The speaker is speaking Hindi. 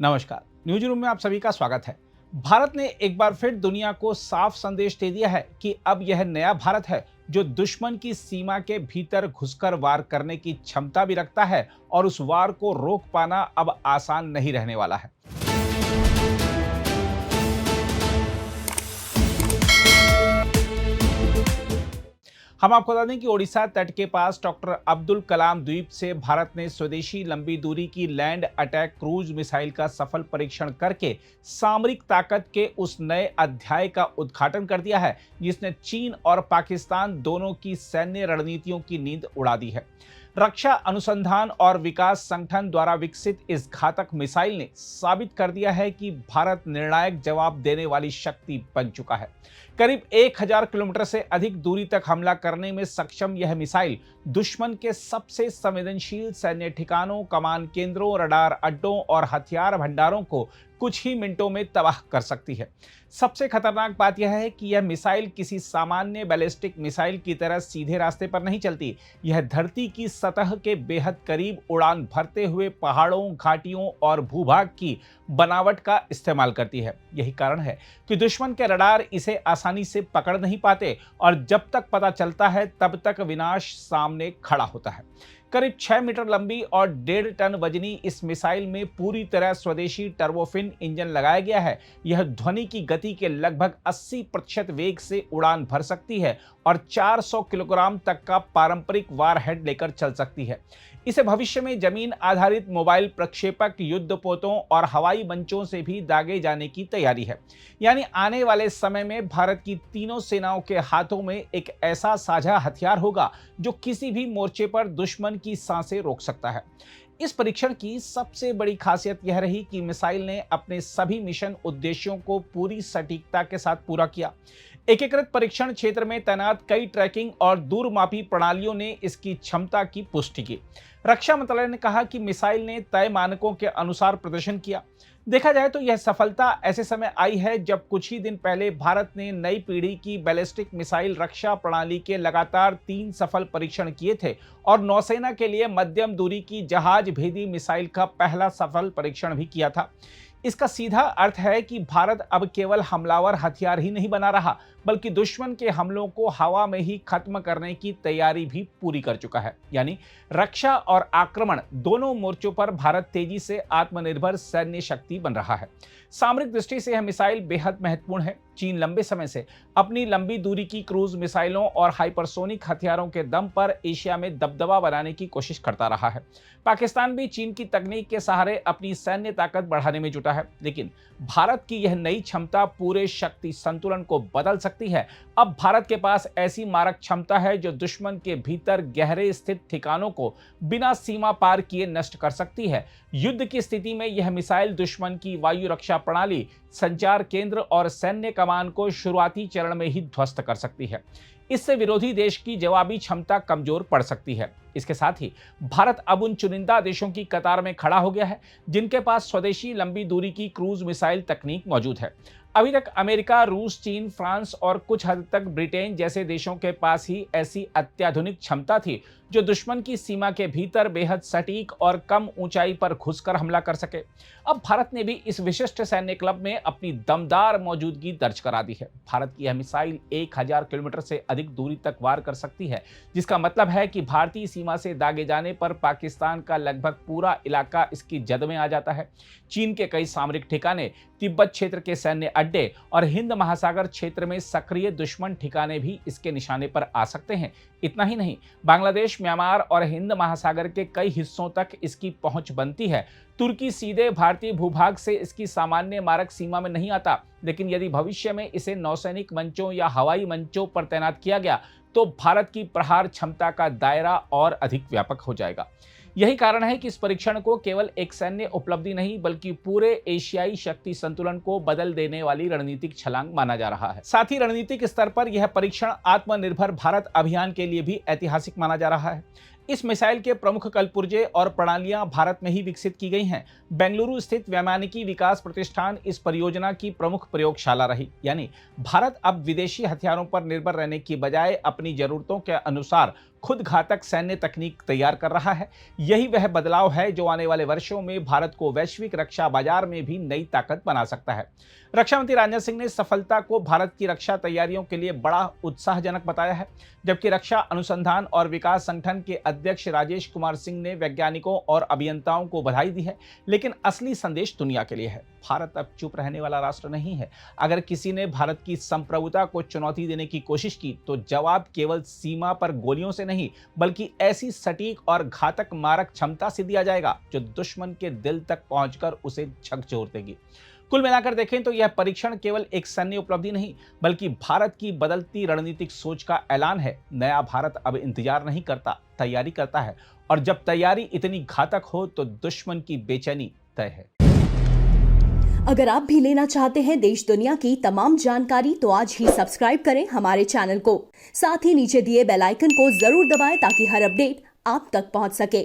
नमस्कार, न्यूज रूम में आप सभी का स्वागत है। भारत ने एक बार फिर दुनिया को साफ संदेश दे दिया है कि अब यह नया भारत है जो दुश्मन की सीमा के भीतर घुसकर वार करने की क्षमता भी रखता है और उस वार को रोक पाना अब आसान नहीं रहने वाला है। हम आपको बता दें कि ओडिशा तट के पास डॉक्टर अब्दुल कलाम द्वीप से भारत ने स्वदेशी लंबी दूरी की लैंड अटैक क्रूज मिसाइल का सफल परीक्षण करके सामरिक ताकत के उस नए अध्याय का उद्घाटन कर दिया है जिसने चीन और पाकिस्तान दोनों की सैन्य रणनीतियों की नींद उड़ा दी है। रक्षा अनुसंधान और विकास संगठन द्वारा विकसित इस घातक मिसाइल ने साबित कर दिया है कि भारत निर्णायक जवाब देने वाली शक्ति बन चुका है। करीब 1000 किलोमीटर से अधिक दूरी तक हमला करने में सक्षम यह मिसाइल दुश्मन के सबसे संवेदनशील सैन्य ठिकानों, कमान केंद्रों, रडार अड्डों और हथियार भंडारों को कुछ ही मिनटों में तबाह कर सकती है। सबसे खतरनाक बात यह है कि यह मिसाइल किसी सामान्य बैलिस्टिक मिसाइल की तरह सीधे रास्ते पर नहीं चलती। यह धरती की सतह के बेहद करीब उड़ान भरते हुए पहाड़ों, घाटियों और भूभाग की बनावट का इस्तेमाल करती है। यही कारण है कि दुश्मन के रडार इसे आसानी से पकड़ नहीं पाते और जब तक पता चलता है तब तक विनाश सामने खड़ा होता है। करीब 6 मीटर लंबी और 1.5 टन वजनी इस मिसाइल में पूरी तरह स्वदेशी टर्बोफिन इंजन लगाया गया है। यह ध्वनि की गति के लगभग 80% वेग से उड़ान भर सकती है और 400 किलोग्राम तक का पारंपरिक वारहेड लेकर चल सकती है। इसे भविष्य में जमीन आधारित मोबाइल प्रक्षेपक, युद्धपोतों और हवाई मंचों से भी दागे जाने की तैयारी है। यानी आने वाले समय में भारत की तीनों सेनाओं के हाथों में एक ऐसा साझा हथियार होगा जो किसी भी मोर्चे पर दुश्मन की सांसें रोक सकता है। इस परीक्षण की सबसे बड़ी खासियत यह रही कि मिसाइल ने अपने सभी मिशन उद्देश्यों को पूरी सटीकता के साथ पूरा किया। एकीकृत परीक्षण क्षेत्र में तैनात कई ट्रैकिंग और दूरमापी प्रणालियों ने इसकी क्षमता की पुष्टि की। रक्षा मंत्रालय ने कहा कि मिसाइल ने तय मानकों के अनुसार प्रदर्शन किया। देखा जाए तो यह सफलता ऐसे समय आई है जब कुछ ही दिन पहले भारत ने नई पीढ़ी की बैलिस्टिक मिसाइल रक्षा प्रणाली के लगातार 3 सफल परीक्षण किए थे और नौसेना के लिए मध्यम दूरी की जहाज भेदी मिसाइल का पहला सफल परीक्षण भी किया था। इसका सीधा अर्थ है कि भारत अब केवल हमलावर हथियार ही नहीं बना रहा बल्कि दुश्मन के हमलों को हवा में ही खत्म करने की तैयारी भी पूरी कर चुका है। यानी रक्षा और आक्रमण दोनों मोर्चों पर भारत तेजी से आत्मनिर्भर सैन्य शक्ति बन रहा है। सामरिक दृष्टि से यह मिसाइल बेहद महत्वपूर्ण है। चीन लंबे समय से अपनी लंबी दूरी की क्रूज मिसाइलों और हाइपरसोनिक हथियारों के दम पर एशिया में दबदबा बनाने की कोशिश करता रहा है। पाकिस्तान भी चीन की तकनीक के सहारे अपनी सैन्य ताकत बढ़ाने में जुटा है, लेकिन भारत की यह नई क्षमता पूरे शक्ति संतुलन को बदल सकती है। अब भारत के पास ऐसी मारक क्षमता है जो दुश्मन के भीतर गहरे स्थित ठिकानों को बिना सीमा पार किए नष्ट कर सकती है। युद्ध की स्थिति में यह मिसाइल दुश्मन की वायु रक्षा प्रणाली, संचार केंद्र और सैन्य कमान को शुरुआती चरण में ही ध्वस्त कर सकती है। इससे विरोधी देश की जवाबी क्षमता कमजोर पड़ सकती है। इसके साथ ही भारत अब उन चुनिंदा देशों की कतार में खड़ा हो गया है जिनके पास स्वदेशी लंबी दूरी की क्रूज मिसाइल तकनीक मौजूद है। अभी तक अमेरिका, रूस, चीन, फ्रांस और कुछ हद तक ब्रिटेन जैसे देशों के पास ही ऐसी अत्याधुनिक क्षमता थी जो दुश्मन की सीमा के भीतर बेहद सटीक और कम ऊंचाई पर घुसकर हमला कर सके। अब भारत ने भी इस विशिष्ट सैन्य क्लब में अपनी दमदार मौजूदगी दर्ज करा दी है। भारत की यह मिसाइल 1000 किलोमीटर से अधिक दूरी तक वार कर सकती है, जिसका मतलब है कि भारतीय सीमा से दागे जाने पर पाकिस्तान का लगभग पूरा इलाका इसकी जद में आ जाता है। चीन के कई सामरिक ठिकाने, तिब्बत क्षेत्र के सैन्य अड्डे और हिंद महासागर क्षेत्र में सक्रिय दुश्मन ठिकाने भी इसके निशाने पर आ सकते हैं। इतना ही नहीं, बांग्लादेश, म्यांमार और हिंद महासागर के कई हिस्सों तक इसकी पहुंच बनती है। तुर्की सीधे भारतीय भूभाग से इसकी सामान्य मारक सीमा में नहीं आता, लेकिन यदि भविष्य में इसे नौसैनिक मंचों या हवाई मंचों पर तैनात किया गया तो भारत की प्रहार क्षमता का दायरा और अधिक व्यापक हो जाएगा। यही कारण है कि इस परीक्षण को केवल एक सैन्य उपलब्धि नहीं बल्कि पूरे एशियाई शक्ति संतुलन को बदल देने वाली रणनीतिक छलांग माना जा रहा है। साथ ही रणनीतिक स्तर पर यह परीक्षण आत्मनिर्भर भारत अभियान के लिए भी ऐतिहासिक माना जा रहा है। इस मिसाइल के प्रमुख कलपुर्जे और प्रणालियां भारत में ही विकसित की गई हैं। बेंगलुरु स्थित वैमानिकी विकास प्रतिष्ठान इस परियोजना की प्रमुख प्रयोगशाला रही। यानी भारत अब विदेशी हथियारों पर निर्भर रहने की बजाय अपनी जरूरतों के अनुसार खुद घातक सैन्य तकनीक तैयार कर रहा है। यही वह बदलाव है जो आने वाले वर्षों में भारत को वैश्विक रक्षा बाजार में भी नई ताकत बना सकता है। रक्षा मंत्री राजनाथ सिंह ने सफलता को भारत की रक्षा तैयारियों के लिए बड़ा उत्साहजनक बताया है, जबकि रक्षा अनुसंधान और विकास संगठन के अध्यक्ष राजेश कुमार सिंह ने वैज्ञानिकों और अभियंताओं को बधाई दी है। लेकिन असली संदेश दुनिया के लिए है। भारत अब चुप रहने वाला राष्ट्र नहीं है। अगर किसी ने भारत की संप्रभुता को चुनौती देने की कोशिश की तो जवाब केवल सीमा पर गोलियों से नहीं, बल्कि ऐसी सटीक और घातक मारक क्षमता से दिया जाएगा जो दुश्मन के दिल तक पहुंचकर उसे झकझोर देगी। कुल मिलाकर देखें तो यह परीक्षण केवल एक सैन्य उपलब्धि नहीं, बल्कि भारत की बदलती रणनीतिक सोच का ऐलान है। नया भारत अब इंतजार नहीं करता, तैयारी करता है। और जब तैयारी इतनी घातक हो तो दुश्मन की बेचैनी तय है। अगर आप भी लेना चाहते हैं देश दुनिया की तमाम जानकारी तो आज ही सब्सक्राइब करें हमारे चैनल को। साथ ही नीचे दिए बेल आइकन को जरूर दबाएं ताकि हर अपडेट आप तक पहुंच सके।